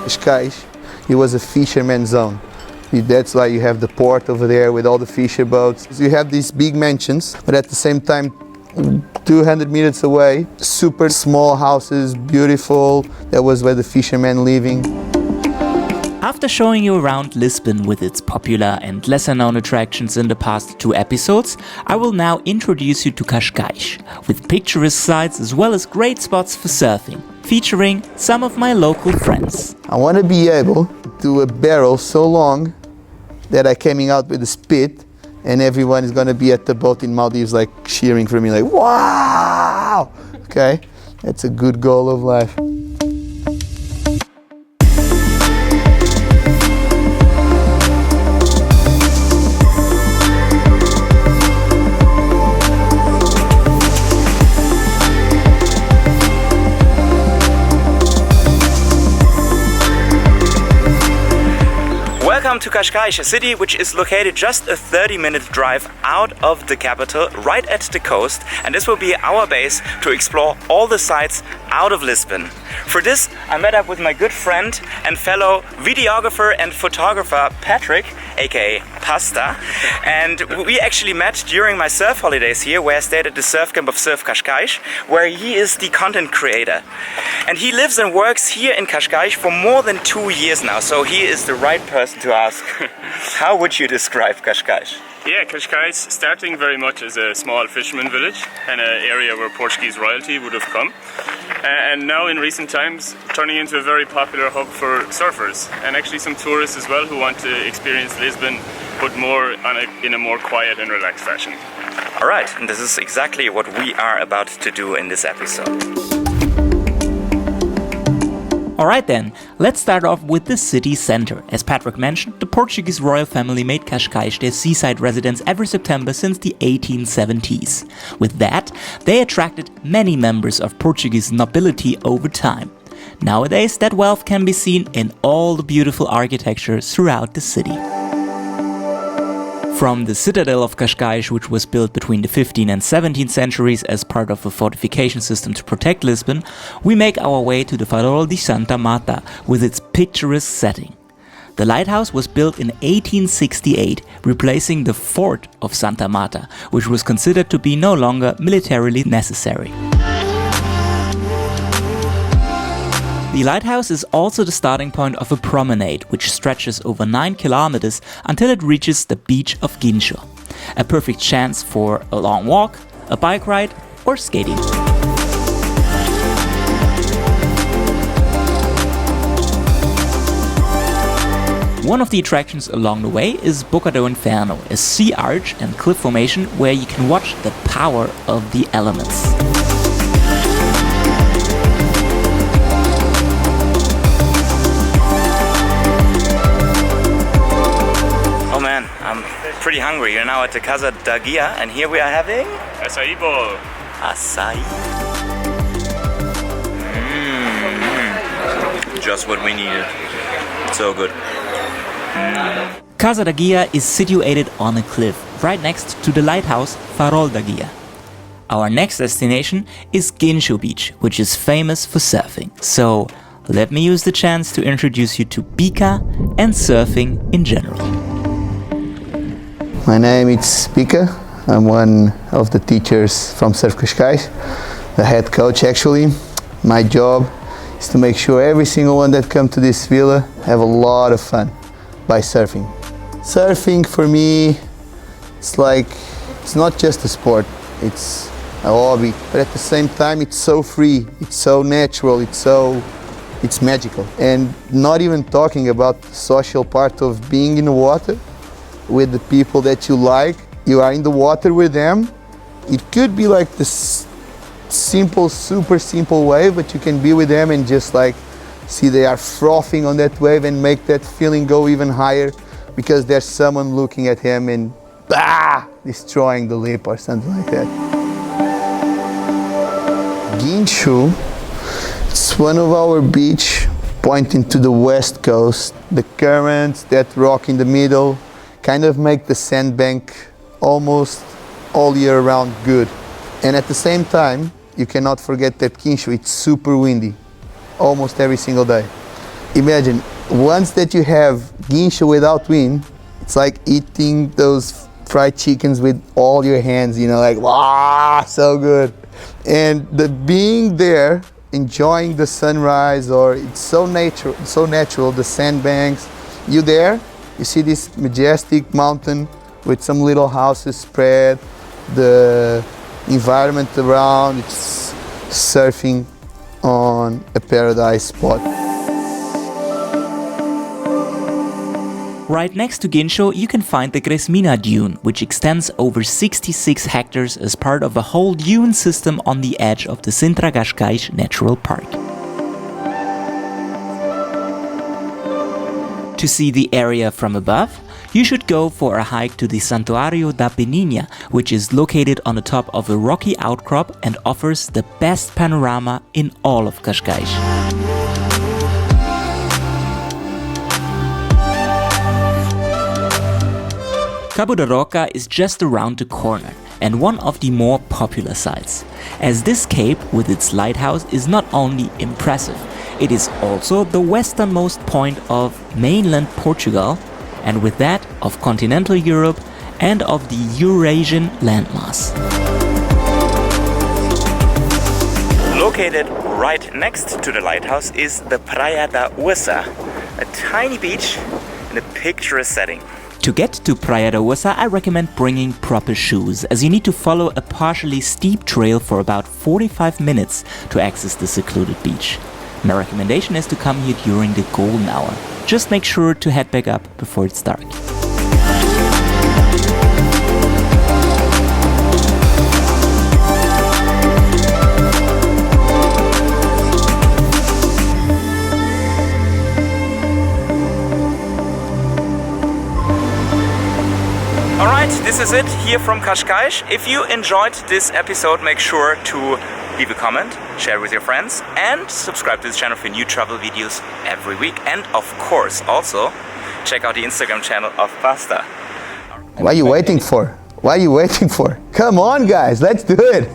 Cascais, it was a fisherman's zone. That's why you have the port over there with all the fisher boats. You have these big mansions, but at the same time, 200 meters away, super small houses, beautiful. That was where the fishermen living. After showing you around Lisbon with its popular and lesser known attractions in the past 2 episodes, I will now introduce you to Cascais, with picturesque sites as well as great spots for surfing, featuring some of my local friends. I want to be able to do a barrel so long that I coming out with a spit and everyone is going to be at the boat in Maldives like cheering for me like, wow! Okay, that's a good goal of life. Welcome to Cascais, a city which is located just a 30-minute drive out of the capital, right at the coast, and this will be our base to explore all the sites out of Lisbon. For this, I met up with my good friend and fellow videographer and photographer Patrick, aka Pasta, and we actually met during my surf holidays here, where I stayed at the surf camp of Surf Cascais, where he is the content creator. And he lives and works here in Cascais for more than 2 years now, so he is the right person to ask. How would you describe Cascais? Yeah, Cascais starting very much as a small fisherman village and an area where Portuguese royalty would have come. And now in recent times turning into a very popular hub for surfers and actually some tourists as well who want to experience Lisbon but more in a more quiet and relaxed fashion. Alright, and this is exactly what we are about to do in this episode. Alright then, let's start off with the city center. As Patrick mentioned, the Portuguese royal family made Cascais their seaside residence every September since the 1870s. With that, they attracted many members of Portuguese nobility over time. Nowadays, that wealth can be seen in all the beautiful architecture throughout the city. From the Citadel of Cascais, which was built between the 15th and 17th centuries as part of a fortification system to protect Lisbon, we make our way to the Farol de Santa Marta with its picturesque setting. The lighthouse was built in 1868, replacing the fort of Santa Marta, which was considered to be no longer militarily necessary. The lighthouse is also the starting point of a promenade, which stretches over 9 kilometers until it reaches the beach of Guincho. A perfect chance for a long walk, a bike ride, or skating. One of the attractions along the way is Boca do Inferno, a sea arch and cliff formation where you can watch the power of the elements. I'm pretty hungry. You're now at the Casa da Guia, and here we are having Acai bowl. Acai. Just what we needed. So good. Casa da Guia is situated on a cliff, right next to the lighthouse Farol da Guia. Our next destination is Guincho Beach, which is famous for surfing. So let me use the chance to introduce you to Bika and surfing in general. My name is Pika. I'm one of the teachers from Surf Cascais, the head coach actually. My job is to make sure every single one that comes to this villa have a lot of fun by surfing. Surfing for me, it's not just a sport, it's a hobby, but at the same time it's so free, it's so natural, it's magical. And not even talking about the social part of being in the water with the people that you like, you are in the water with them. It could be like this simple, super simple wave, but you can be with them and just like see they are frothing on that wave and make that feeling go even higher because there's someone looking at him and destroying the lip or something like that. Guincho, it's one of our beach pointing to the west coast. The currents, that rock in the middle, kind of make the sandbank almost all year round good. And at the same time, you cannot forget that Guincho, it's super windy, almost every single day. Imagine, once that you have Guincho without wind, it's like eating those fried chickens with all your hands, you know, like, wow, so good. And the being there, enjoying the sunrise, or it's so natural, the sandbanks. You there, you see this majestic mountain with some little houses spread, the environment around, it's surfing on a paradise spot. Right next to Guincho, you can find the Cresmina dune, which extends over 66 hectares as part of a whole dune system on the edge of the Sintra Cascais Natural Park. To see the area from above, you should go for a hike to the Santuario da Peninha, which is located on the top of a rocky outcrop and offers the best panorama in all of Cascais. Cabo da Roca is just around the corner and one of the more popular sites, as this cape with its lighthouse is not only impressive, it is also the westernmost point of mainland Portugal, and with that of continental Europe and of the Eurasian landmass. Located right next to the lighthouse is the Praia da Ursa, a tiny beach in a picturesque setting. To get to Praia da Ursa, I recommend bringing proper shoes, as you need to follow a partially steep trail for about 45 minutes to access the secluded beach. My recommendation is to come here during the golden hour. Just make sure to head back up before it's dark. Alright, this is it here from Cascais. If you enjoyed this episode, make sure to leave a comment, share with your friends, and subscribe to this channel for new travel videos every week. And of course, also check out the Instagram channel of Pasta. What are you waiting for? What are you waiting for? Come on, guys, let's do it.